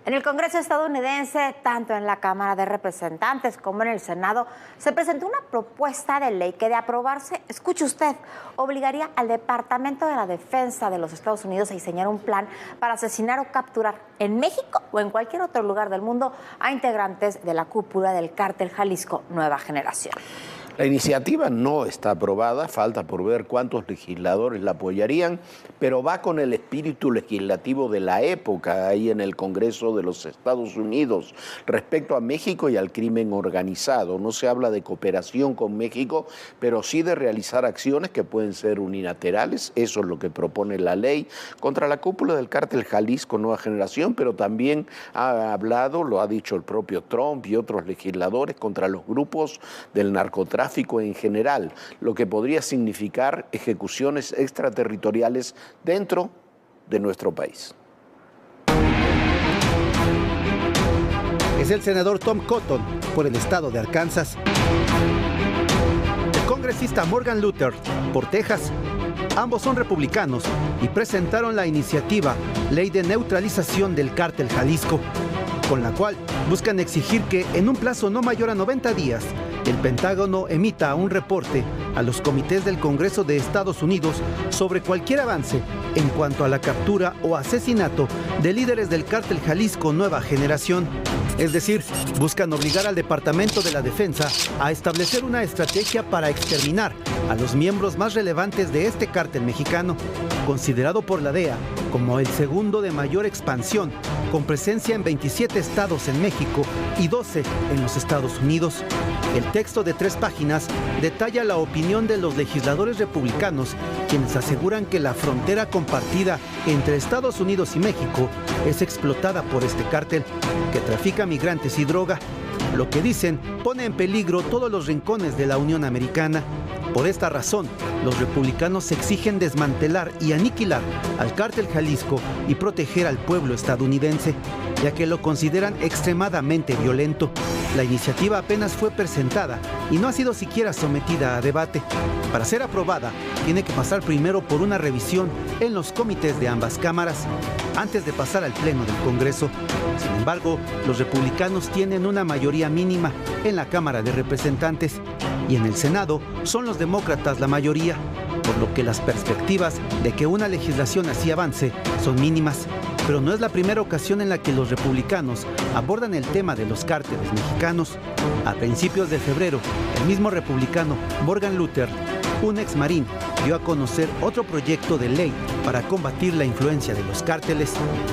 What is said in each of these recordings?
En el Congreso estadounidense, tanto en la Cámara de Representantes como en el Senado, se presentó una propuesta de ley que, de aprobarse, escuche usted, obligaría al Departamento de la Defensa de los Estados Unidos a diseñar un plan para asesinar o capturar en México o en cualquier otro lugar del mundo a integrantes de la cúpula del Cártel Jalisco Nueva Generación. La iniciativa no está aprobada, falta por ver cuántos legisladores la apoyarían, pero va con el espíritu legislativo de la época ahí en el Congreso de los Estados Unidos respecto a México y al crimen organizado. No se habla de cooperación con México, pero sí de realizar acciones que pueden ser unilaterales. Eso es lo que propone la ley contra la cúpula del Cártel Jalisco Nueva Generación, pero también ha hablado, lo ha dicho el propio Trump y otros legisladores, contra los grupos del narcotráfico en general, lo que podría significar ejecuciones extraterritoriales dentro de nuestro país. Es el senador Tom Cotton, por el estado de Arkansas. El congresista Morgan Luther, por Texas. Ambos son republicanos y presentaron la iniciativa Ley de Neutralización del Cártel Jalisco, con la cual buscan exigir que en un plazo no mayor a 90 días el Pentágono emita un reporte a los comités del Congreso de Estados Unidos sobre cualquier avance en cuanto a la captura o asesinato de líderes del Cártel Jalisco Nueva Generación. Es decir, buscan obligar al Departamento de la Defensa a establecer una estrategia para exterminar a los miembros más relevantes de este cártel mexicano, considerado por la DEA como el segundo de mayor expansión, con presencia en 27 estados en México y 12 en los Estados Unidos. El texto de 3 páginas detalla la opinión de los legisladores republicanos, quienes aseguran que la frontera compartida entre Estados Unidos y México es explotada por este cártel, que trafica migrantes y droga. Lo que dicen pone en peligro todos los rincones de la Unión Americana. Por esta razón, los republicanos exigen desmantelar y aniquilar al Cártel Jalisco y proteger al pueblo estadounidense, ya que lo consideran extremadamente violento. La iniciativa apenas fue presentada y no ha sido siquiera sometida a debate. Para ser aprobada, tiene que pasar primero por una revisión en los comités de ambas cámaras, antes de pasar al Pleno del Congreso. Sin embargo, los republicanos tienen una mayoría mínima en la Cámara de Representantes y en el Senado son los demócratas la mayoría, por lo que las perspectivas de que una legislación así avance son mínimas. Pero no es la primera ocasión en la que los republicanos abordan el tema de los cárteles mexicanos. A principios de febrero, el mismo republicano Morgan Luther, un ex marín, dio a conocer otro proyecto de ley para combatir la influencia de los cárteles.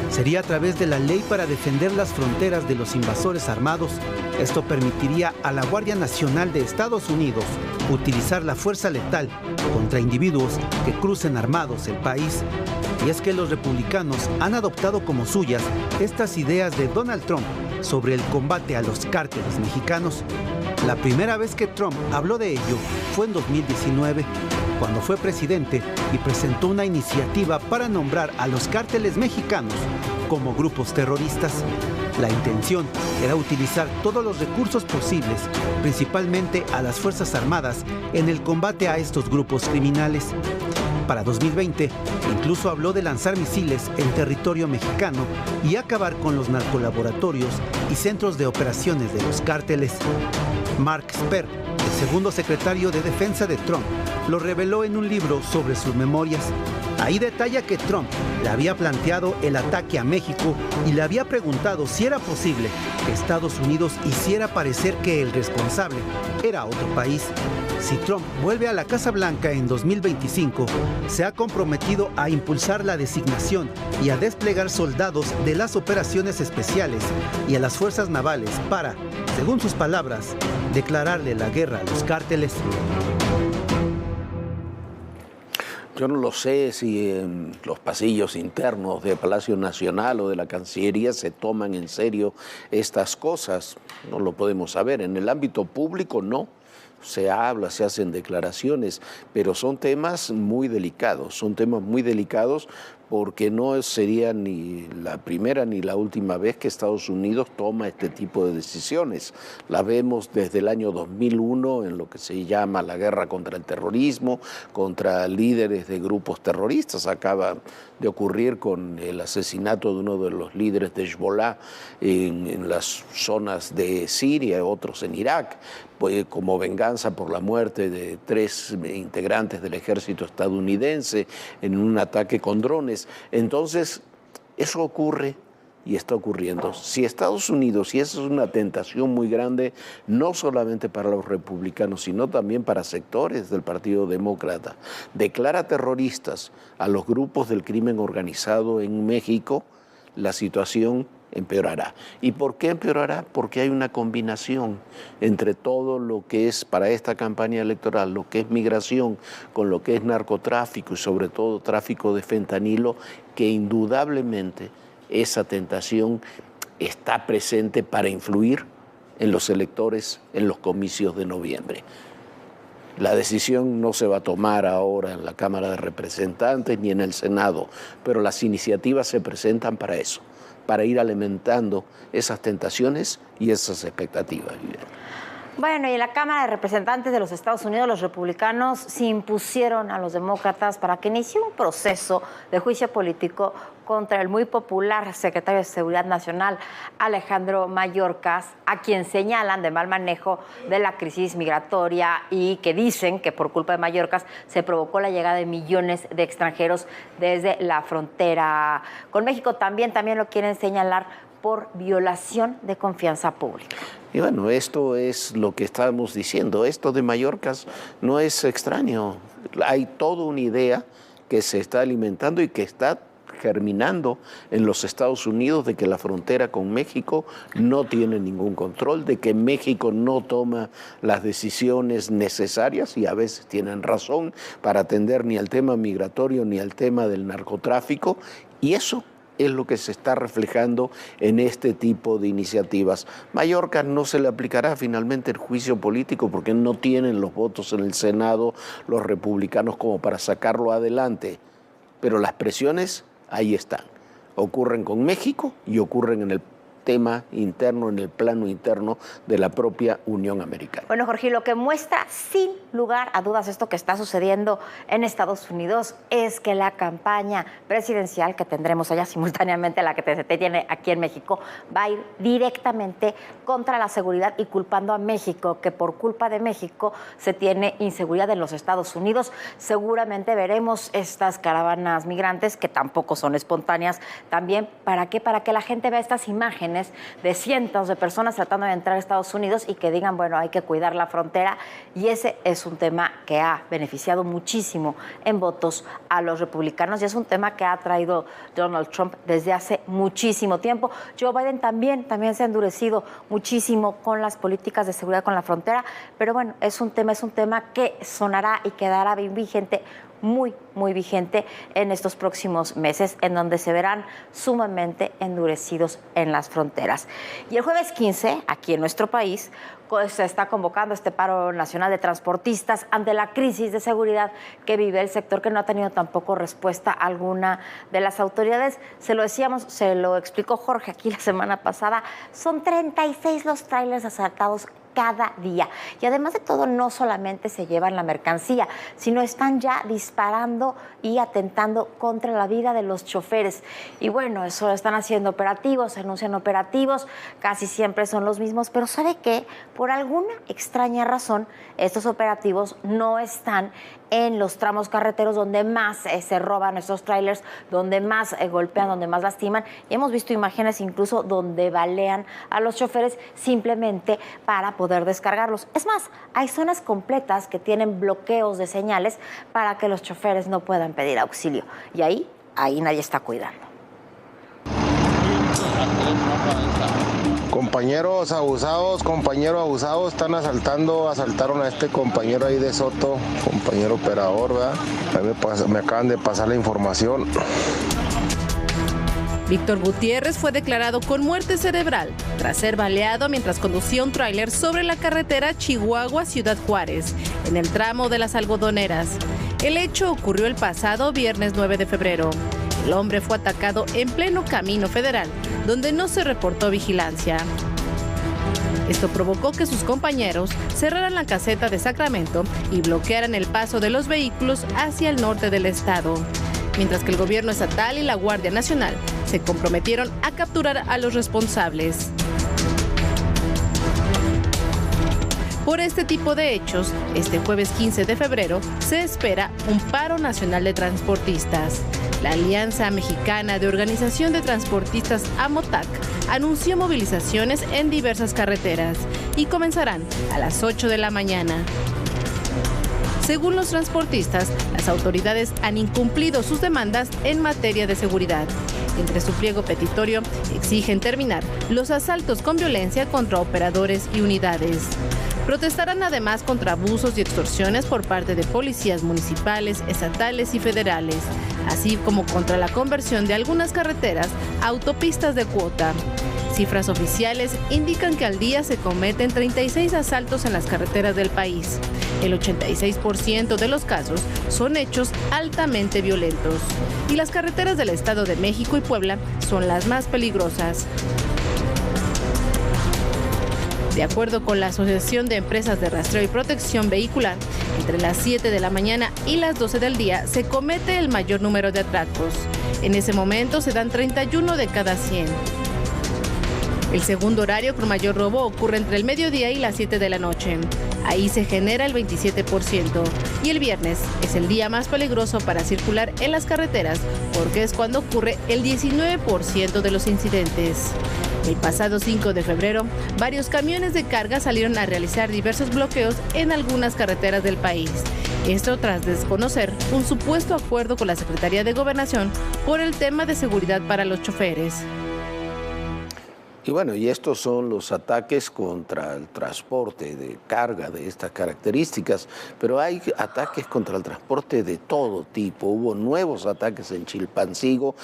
Sería a través de la ley para defender las fronteras de los invasores armados. Esto permitiría a la Guardia Nacional de Estados Unidos utilizar la fuerza letal contra individuos que crucen armados el país. Y es que los republicanos han adoptado como suyas estas ideas de Donald Trump sobre el combate a los cárteles mexicanos. La primera vez que Trump habló de ello fue en 2019, cuando fue presidente y presentó una iniciativa para nombrar a los cárteles mexicanos como grupos terroristas. La intención era utilizar todos los recursos posibles, principalmente a las Fuerzas Armadas, en el combate a estos grupos criminales. Para 2020, incluso habló de lanzar misiles en territorio mexicano y acabar con los narcolaboratorios y centros de operaciones de los cárteles. Mark Esper, el segundo secretario de Defensa de Trump, lo reveló en un libro sobre sus memorias. Ahí detalla que Trump le había planteado el ataque a México y le había preguntado si era posible que Estados Unidos hiciera parecer que el responsable era otro país. Si Trump vuelve a la Casa Blanca en 2025, se ha comprometido a impulsar la designación y a desplegar soldados de las operaciones especiales y a las fuerzas navales para, según sus palabras, declararle la guerra a los cárteles. Yo no lo sé si en los pasillos internos de Palacio Nacional o de la Cancillería se toman en serio estas cosas. No lo podemos saber. En el ámbito público no. Se habla, se hacen declaraciones, pero son temas muy delicados porque no sería ni la primera ni la última vez que Estados Unidos toma este tipo de decisiones. La vemos desde el año 2001 en lo que se llama la guerra contra el terrorismo, contra líderes de grupos terroristas. Acaba de ocurrir con el asesinato de uno de los líderes de Hezbollah en las zonas de Siria, otros en Irak, pues, como venganza por la muerte de 3 integrantes del ejército estadounidense en un ataque con drones. Entonces, eso ocurre y está ocurriendo. Si Estados Unidos, y esa es una tentación muy grande, no solamente para los republicanos, sino también para sectores del Partido Demócrata, declara terroristas a los grupos del crimen organizado en México, la situación empeorará. ¿Y por qué empeorará? Porque hay una combinación entre todo lo que es para esta campaña electoral, lo que es migración, con lo que es narcotráfico y sobre todo tráfico de fentanilo, que indudablemente esa tentación está presente para influir en los electores en los comicios de noviembre. La decisión no se va a tomar ahora en la Cámara de Representantes ni en el Senado, pero las iniciativas se presentan para eso, para ir alimentando esas tentaciones y esas expectativas. Bueno, y en la Cámara de Representantes de los Estados Unidos, los republicanos se impusieron a los demócratas para que inicie un proceso de juicio político contra el muy popular secretario de Seguridad Nacional, Alejandro Mayorkas, a quien señalan de mal manejo de la crisis migratoria y que dicen que por culpa de Mayorkas se provocó la llegada de millones de extranjeros desde la frontera con México. También lo quieren señalar por violación de confianza pública. Y bueno, esto es lo que estábamos diciendo. Esto de Mayorkas no es extraño. Hay toda una idea que se está alimentando y que está germinando en los Estados Unidos de que la frontera con México no tiene ningún control, de que México no toma las decisiones necesarias, y a veces tienen razón, para atender ni al tema migratorio ni al tema del narcotráfico, y eso es lo que se está reflejando en este tipo de iniciativas. Mayorkas no se le aplicará finalmente el juicio político porque no tienen los votos en el Senado los republicanos como para sacarlo adelante, pero las presiones ahí están. Ocurren con México y ocurren en el tema interno, en el plano interno de la propia Unión Americana. Bueno, Jorge, lo que muestra sin lugar a dudas esto que está sucediendo en Estados Unidos es que la campaña presidencial que tendremos allá simultáneamente a la que se tiene aquí en México va a ir directamente contra la seguridad y culpando a México, que por culpa de México se tiene inseguridad en los Estados Unidos. Seguramente veremos estas caravanas migrantes que tampoco son espontáneas. También, ¿para qué? Para que la gente vea estas imágenes de cientos de personas tratando de entrar a Estados Unidos y que digan, bueno, hay que cuidar la frontera, y ese es un tema que ha beneficiado muchísimo en votos a los republicanos y es un tema que ha traído Donald Trump desde hace muchísimo tiempo. Joe Biden también se ha endurecido muchísimo con las políticas de seguridad con la frontera, pero bueno, es un tema que sonará y quedará bien vigente, muy vigente en estos próximos meses, en donde se verán sumamente endurecidos en las fronteras. Y el jueves 15, aquí en nuestro país, se está convocando este paro nacional de transportistas ante la crisis de seguridad que vive el sector, que no ha tenido tampoco respuesta alguna de las autoridades. Se lo decíamos, se lo explicó Jorge aquí la semana pasada, son 36 los tráilers asaltados cada día. Y además de todo, no solamente se llevan la mercancía, sino están ya disparando y atentando contra la vida de los choferes. Y bueno, eso están haciendo operativos, anuncian operativos, casi siempre son los mismos, pero ¿sabe qué? Por alguna extraña razón, estos operativos no están en los tramos carreteros donde más se roban estos trailers, donde más golpean, donde más lastiman. Y hemos visto imágenes incluso donde balean a los choferes simplemente para poder descargarlos. Es más, hay zonas completas que tienen bloqueos de señales para que los choferes no puedan pedir auxilio. Y ahí nadie está cuidando. Compañeros abusados, asaltaron a este compañero ahí de Soto, compañero operador, ¿verdad? A mí me acaban de pasar la información. Víctor Gutiérrez fue declarado con muerte cerebral tras ser baleado mientras conducía un tráiler sobre la carretera Chihuahua-Ciudad Juárez, en el tramo de Las Algodoneras. El hecho ocurrió el pasado viernes 9 de febrero. El hombre fue atacado en pleno Camino Federal, donde no se reportó vigilancia. Esto provocó que sus compañeros cerraran la caseta de Sacramento y bloquearan el paso de los vehículos hacia el norte del estado, mientras que el gobierno estatal y la Guardia Nacional se comprometieron a capturar a los responsables. Por este tipo de hechos, este jueves 15 de febrero se espera un paro nacional de transportistas. La Alianza Mexicana de Organización de Transportistas AMOTAC anunció movilizaciones en diversas carreteras y comenzarán a las 8 de la mañana. Según los transportistas, las autoridades han incumplido sus demandas en materia de seguridad. Entre su pliego petitorio, exigen terminar los asaltos con violencia contra operadores y unidades. Protestarán además contra abusos y extorsiones por parte de policías municipales, estatales y federales, así como contra la conversión de algunas carreteras a autopistas de cuota. Cifras oficiales indican que al día se cometen 36 asaltos en las carreteras del país. El 86% de los casos son hechos altamente violentos. Y las carreteras del Estado de México y Puebla son las más peligrosas. De acuerdo con la Asociación de Empresas de Rastreo y Protección Vehicular, entre las 7 de la mañana y las 12 del día se comete el mayor número de atracos. En ese momento se dan 31 de cada 100. El segundo horario con mayor robo ocurre entre el mediodía y las 7 de la noche. Ahí se genera el 27%. Y el viernes es el día más peligroso para circular en las carreteras porque es cuando ocurre el 19% de los incidentes. El pasado 5 de febrero, varios camiones de carga salieron a realizar diversos bloqueos en algunas carreteras del país. Esto tras desconocer un supuesto acuerdo con la Secretaría de Gobernación por el tema de seguridad para los choferes. Y bueno, y estos son los ataques contra el transporte de carga de estas características, pero hay ataques contra el transporte de todo tipo. Hubo nuevos ataques en Chilpancingo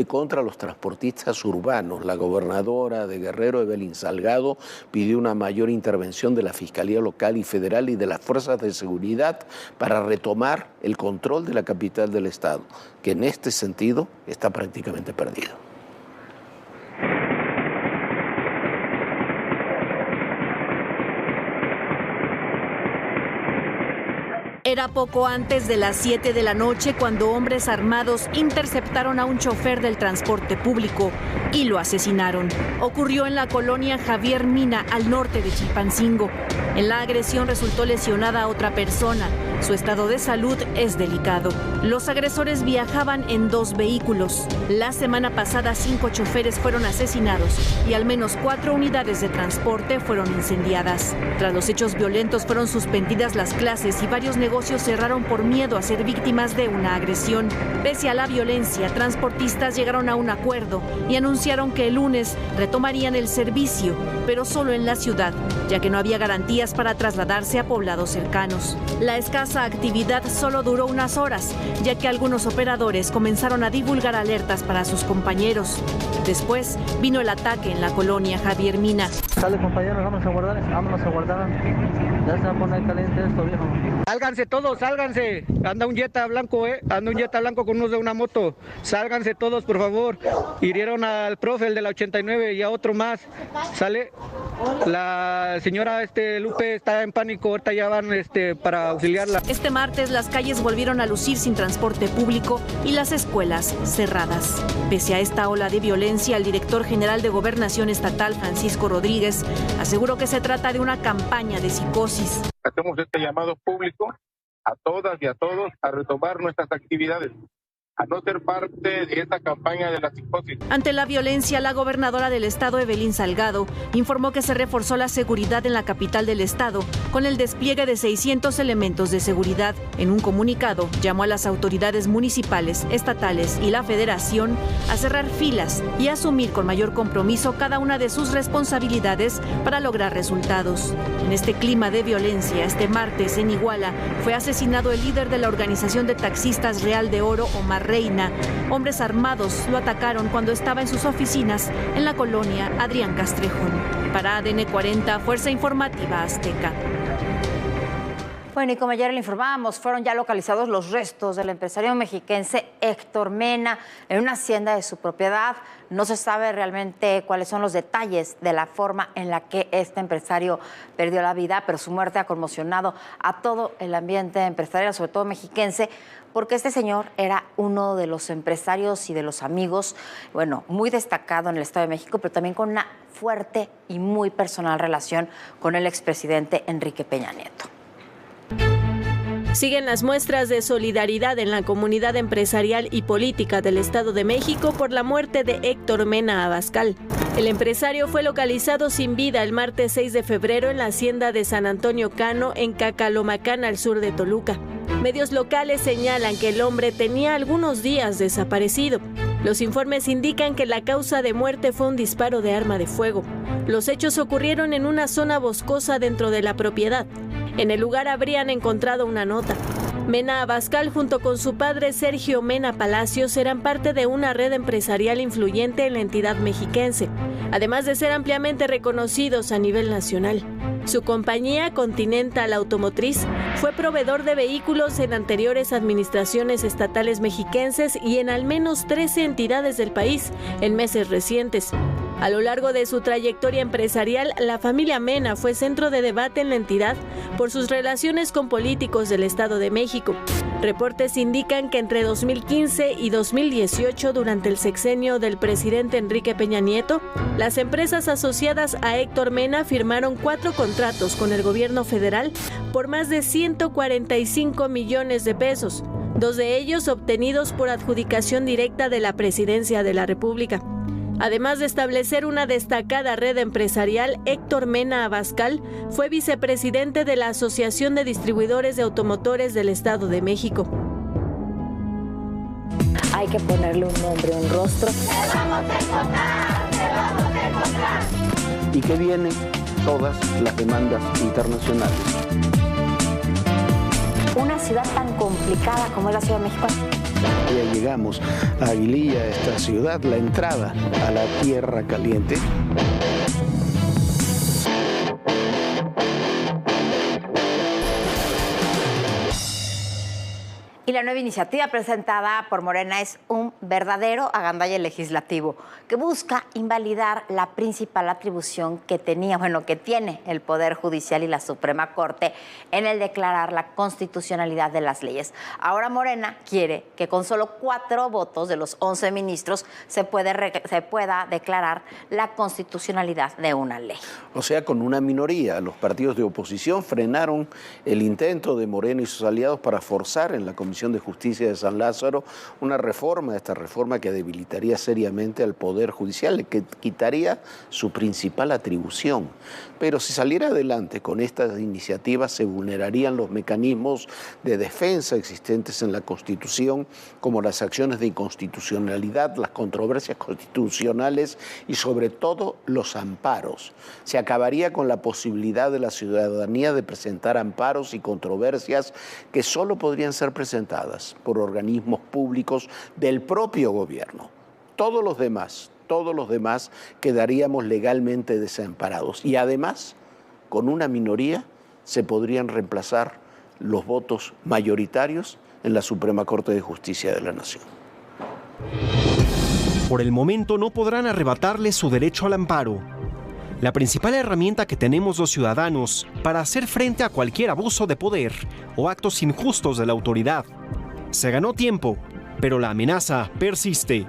contra los transportistas urbanos. La gobernadora de Guerrero, Evelyn Salgado, pidió una mayor intervención de la Fiscalía Local y Federal y de las fuerzas de seguridad para retomar el control de la capital del estado, que en este sentido está prácticamente perdido. Era poco antes de las 7 de la noche cuando hombres armados interceptaron a un chofer del transporte público y lo asesinaron. Ocurrió en la colonia Javier Mina, al norte de Chilpancingo. En la agresión resultó lesionada otra persona. Su estado de salud es delicado. Los agresores viajaban en 2 vehículos. La semana pasada 5 choferes fueron asesinados y al menos 4 unidades de transporte fueron incendiadas. Tras los hechos violentos fueron suspendidas las clases y varios negocios cerraron por miedo a ser víctimas de una agresión. Pese a la violencia, transportistas llegaron a un acuerdo y anunciaron que el lunes retomarían el servicio, pero solo en la ciudad, ya que no había garantías para trasladarse a poblados cercanos. La escasa actividad solo duró unas horas, ya que algunos operadores comenzaron a divulgar alertas para sus compañeros. Después vino el ataque en la colonia Javier Mina. Sale, compañeros, vámonos a guardar. Ya se va a poner caliente esto, viejo. Sálganse todos, sálganse. Anda un Jetta blanco, anda un Jetta blanco con unos de una moto. Sálganse todos, por favor. Hirieron al profe, el de la 89, y a otro más. Sale. La señora Lupe está en pánico, ahorita ya van para auxiliarla. Este martes las calles volvieron a lucir sin transporte público y las escuelas cerradas. Pese a esta ola de violencia, el director general de Gobernación Estatal, Francisco Rodríguez, aseguró que se trata de una campaña de psicosis. Hacemos este llamado público a todas y a todos a retomar nuestras actividades, a no ser parte de esta campaña de la psicosis. Ante la violencia, la gobernadora del estado, Evelyn Salgado, informó que se reforzó la seguridad en la capital del estado con el despliegue de 600 elementos de seguridad. En un comunicado, llamó a las autoridades municipales, estatales y la federación a cerrar filas y a asumir con mayor compromiso cada una de sus responsabilidades para lograr resultados. En este clima de violencia, este martes en Iguala fue asesinado el líder de la organización de taxistas Real de Oro, Omar Reina. Hombres armados lo atacaron cuando estaba en sus oficinas en la colonia Adrián Castrejón. Para ADN 40, Fuerza Informativa Azteca. Bueno, y como ayer le informábamos, fueron ya localizados los restos del empresario mexiquense Héctor Mena en una hacienda de su propiedad. No se sabe realmente cuáles son los detalles de la forma en la que este empresario perdió la vida, pero su muerte ha conmocionado a todo el ambiente empresarial, sobre todo mexiquense, porque este señor era uno de los empresarios y de los amigos, bueno, muy destacado en el Estado de México, pero también con una fuerte y muy personal relación con el expresidente Enrique Peña Nieto. Siguen las muestras de solidaridad en la comunidad empresarial y política del Estado de México por la muerte de Héctor Mena Abascal. El empresario fue localizado sin vida el martes 6 de febrero en la hacienda de San Antonio Cano, en Cacalomacán, al sur de Toluca. Medios locales señalan que el hombre tenía algunos días desaparecido. Los informes indican que la causa de muerte fue un disparo de arma de fuego. Los hechos ocurrieron en una zona boscosa dentro de la propiedad. En el lugar habrían encontrado una nota. Mena Abascal, junto con su padre Sergio Mena Palacios, eran parte de una red empresarial influyente en la entidad mexiquense, además de ser ampliamente reconocidos a nivel nacional. Su compañía, Continental Automotriz, fue proveedor de vehículos en anteriores administraciones estatales mexiquenses y en al menos 13 entidades del país en meses recientes. A lo largo de su trayectoria empresarial, la familia Mena fue centro de debate en la entidad por sus relaciones con políticos del Estado de México. Reportes indican que entre 2015 y 2018, durante el sexenio del presidente Enrique Peña Nieto, las empresas asociadas a Héctor Mena firmaron 4 contratos con el gobierno federal por más de 145 millones de pesos, 2 de ellos obtenidos por adjudicación directa de la Presidencia de la República. Además de establecer una destacada red empresarial, Héctor Mena Abascal fue vicepresidente de la Asociación de Distribuidores de Automotores del Estado de México. Hay que ponerle un nombre, un rostro. ¡Te vamos a encontrar! ¡Te vamos a encontrar! Y que vienen todas las demandas internacionales. Una ciudad tan complicada como es la Ciudad de México. Ya llegamos a Aguililla, esta ciudad, la entrada a la Tierra Caliente. Y la nueva iniciativa presentada por Morena es un verdadero agandalle legislativo que busca invalidar la principal atribución que tiene el Poder Judicial y la Suprema Corte en el declarar la constitucionalidad de las leyes. Ahora Morena quiere que con solo 4 votos de los 11 ministros se pueda declarar la constitucionalidad de una ley. O sea, con una minoría. Los partidos de oposición frenaron el intento de Morena y sus aliados para forzar en la Comisión de Justicia de San Lázaro esta reforma que debilitaría seriamente al Poder Judicial, que quitaría su principal atribución. Pero si saliera adelante con estas iniciativas, se vulnerarían los mecanismos de defensa existentes en la Constitución, como las acciones de inconstitucionalidad, las controversias constitucionales y sobre todo los amparos. Se acabaría con la posibilidad de la ciudadanía de presentar amparos y controversias que solo podrían ser presentadas por organismos públicos del propio gobierno. Todos los demás quedaríamos legalmente desamparados y además, con una minoría, se podrían reemplazar los votos mayoritarios en la Suprema Corte de Justicia de la Nación. Por el momento no podrán arrebatarle su derecho al amparo, la principal herramienta que tenemos los ciudadanos para hacer frente a cualquier abuso de poder o actos injustos de la autoridad. Se ganó tiempo, pero la amenaza persiste.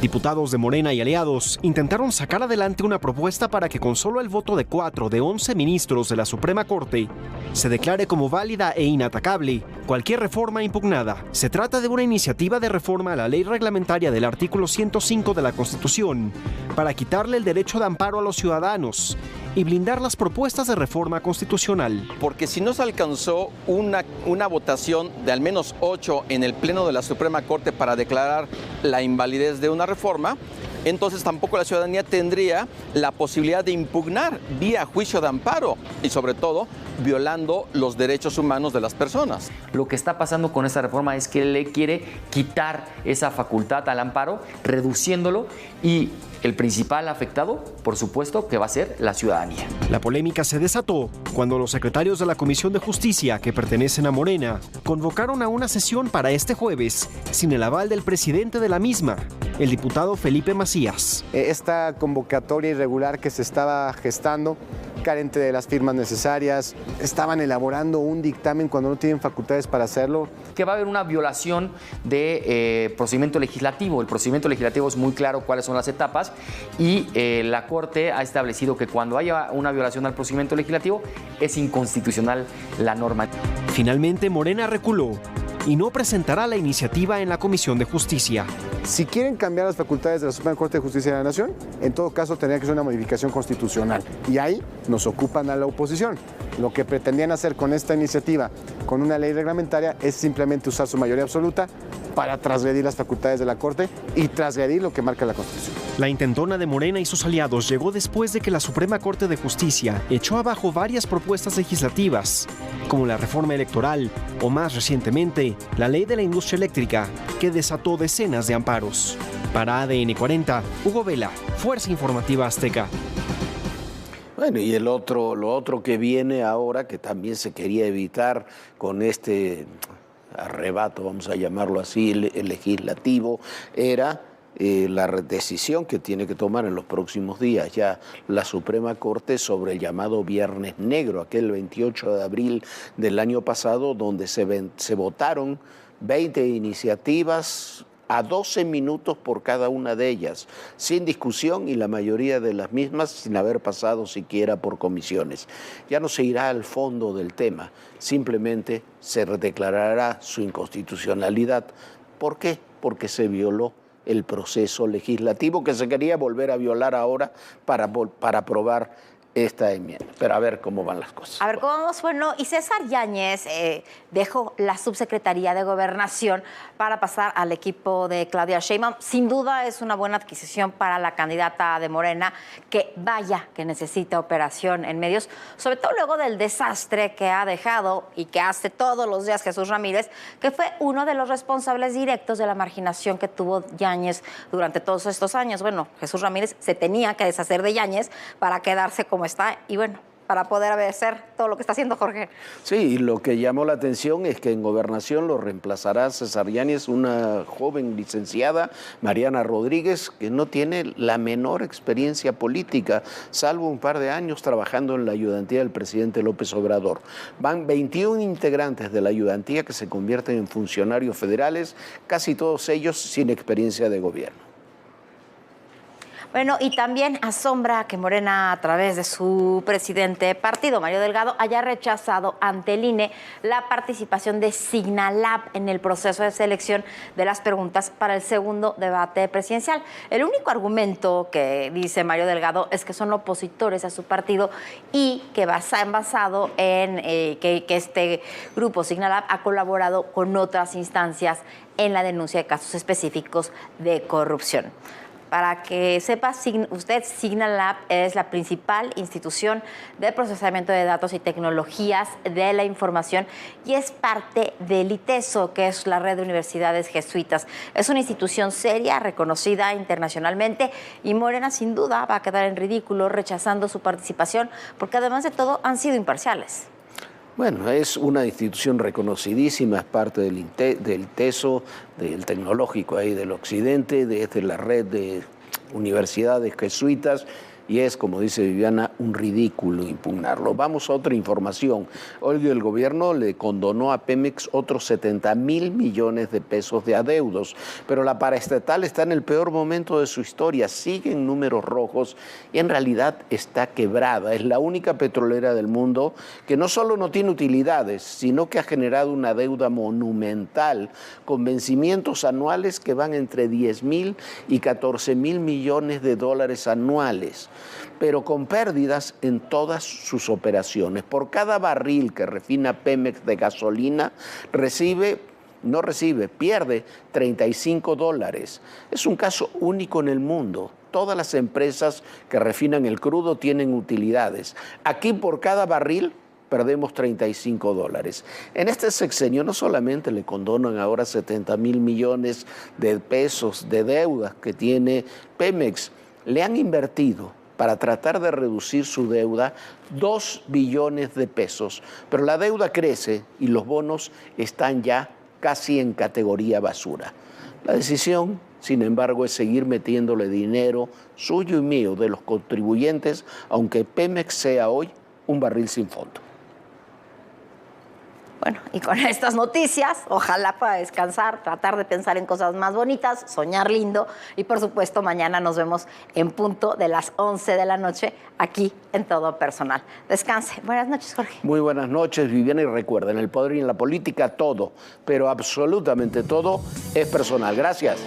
Diputados de Morena y aliados intentaron sacar adelante una propuesta para que con solo el voto de 4 de 11 ministros de la Suprema Corte se declare como válida e inatacable cualquier reforma impugnada. Se trata de una iniciativa de reforma a la ley reglamentaria del artículo 105 de la Constitución para quitarle el derecho de amparo a los ciudadanos y blindar las propuestas de reforma constitucional. Porque si no se alcanzó una votación de al menos 8 en el Pleno de la Suprema Corte para declarar la invalidez de una reforma, entonces tampoco la ciudadanía tendría la posibilidad de impugnar vía juicio de amparo y sobre todo violando los derechos humanos de las personas. Lo que está pasando con esta reforma es que le quiere quitar esa facultad al amparo, reduciéndolo y El principal afectado, por supuesto, que va a ser la ciudadanía. La polémica se desató cuando los secretarios de la Comisión de Justicia, que pertenecen a Morena, convocaron a una sesión para este jueves sin el aval del presidente de la misma, el diputado Felipe Macías. Esta convocatoria irregular que se estaba gestando, carente de las firmas necesarias, estaban elaborando un dictamen cuando no tienen facultades para hacerlo. Que va a haber una violación de procedimiento legislativo. El procedimiento legislativo es muy claro cuáles son las etapas y la Corte ha establecido que cuando haya una violación al procedimiento legislativo es inconstitucional la norma. Finalmente, Morena reculó y no presentará la iniciativa en la Comisión de Justicia. Si quieren cambiar las facultades de la Suprema Corte de Justicia de la Nación, en todo caso tendría que ser una modificación constitucional. Y ahí nos ocupan a la oposición. Lo que pretendían hacer con esta iniciativa, con una ley reglamentaria, es simplemente usar su mayoría absoluta para transgredir las facultades de la Corte y transgredir lo que marca la Constitución. La intentona de Morena y sus aliados llegó después de que la Suprema Corte de Justicia echó abajo varias propuestas legislativas, como la reforma electoral o, más recientemente, la ley de la industria eléctrica, que desató decenas de amparos. Para ADN 40, Hugo Vela, Fuerza Informativa Azteca. Bueno, y lo otro que viene ahora, que también se quería evitar con este arrebato, vamos a llamarlo así, el legislativo, era la decisión que tiene que tomar en los próximos días ya la Suprema Corte sobre el llamado Viernes Negro, aquel 28 de abril del año pasado, donde se votaron 20 iniciativas a 12 minutos por cada una de ellas, sin discusión y la mayoría de las mismas sin haber pasado siquiera por comisiones. Ya no se irá al fondo del tema, simplemente se declarará su inconstitucionalidad. ¿Por qué? Porque se violó el proceso legislativo que se quería volver a violar ahora para aprobar esta enmienda. Pero a ver cómo van las cosas. A ver cómo vamos. Bueno, y César Yáñez dejó la subsecretaría de Gobernación para pasar al equipo de Claudia Sheinbaum. Sin duda es una buena adquisición para la candidata de Morena, que vaya que necesita operación en medios, sobre todo luego del desastre que ha dejado y que hace todos los días Jesús Ramírez, que fue uno de los responsables directos de la marginación que tuvo Yáñez durante todos estos años. Bueno, Jesús Ramírez se tenía que deshacer de Yáñez para quedarse como está y bueno, para poder hacer todo lo que está haciendo Jorge. Sí, y lo que llamó la atención es que en Gobernación lo reemplazará César Yáñez, una joven licenciada, Mariana Rodríguez, que no tiene la menor experiencia política, salvo un par de años trabajando en la ayudantía del presidente López Obrador. Van 21 integrantes de la ayudantía que se convierten en funcionarios federales, casi todos ellos sin experiencia de gobierno. Bueno, y también asombra que Morena, a través de su presidente partido, Mario Delgado, haya rechazado ante el INE la participación de Signalab en el proceso de selección de las preguntas para el segundo debate presidencial. El único argumento que dice Mario Delgado es que son opositores a su partido y que han basado en que este grupo Signalab ha colaborado con otras instancias en la denuncia de casos específicos de corrupción. Para que sepa usted, Signalab es la principal institución de procesamiento de datos y tecnologías de la información y es parte del ITESO, que es la red de universidades jesuitas. Es una institución seria, reconocida internacionalmente, y Morena sin duda va a quedar en ridículo rechazando su participación, porque además de todo han sido imparciales. Bueno, es una institución reconocidísima, es parte del ITESO, del tecnológico ahí del occidente, de la red de universidades jesuitas, y es, como dice Viviana, un ridículo impugnarlo. Vamos a otra información. Hoy el gobierno le condonó a Pemex otros 70,000 millones de pesos de adeudos, pero la paraestatal está en el peor momento de su historia, sigue en números rojos y en realidad está quebrada. Es la única petrolera del mundo que no solo no tiene utilidades, sino que ha generado una deuda monumental con vencimientos anuales que van entre 10,000 y 14,000 millones de dólares anuales, pero con pérdidas en todas sus operaciones. Por cada barril que refina Pemex de gasolina, pierde $35. Es un caso único en el mundo. Todas las empresas que refinan el crudo tienen utilidades. Aquí por cada barril perdemos $35. En este sexenio no solamente le condonan ahora 70,000 millones de pesos de deudas que tiene Pemex, le han invertido para tratar de reducir su deuda 2 billones de pesos, pero la deuda crece y los bonos están ya casi en categoría basura. La decisión, sin embargo, es seguir metiéndole dinero suyo y mío de los contribuyentes, aunque Pemex sea hoy un barril sin fondo. Bueno, y con estas noticias, ojalá pueda descansar, tratar de pensar en cosas más bonitas, soñar lindo y por supuesto mañana nos vemos en punto de las 11 de la noche aquí en Todo Personal. Descanse. Buenas noches, Jorge. Muy buenas noches, Viviana, y recuerden, el poder y en la política todo, pero absolutamente todo es personal. Gracias.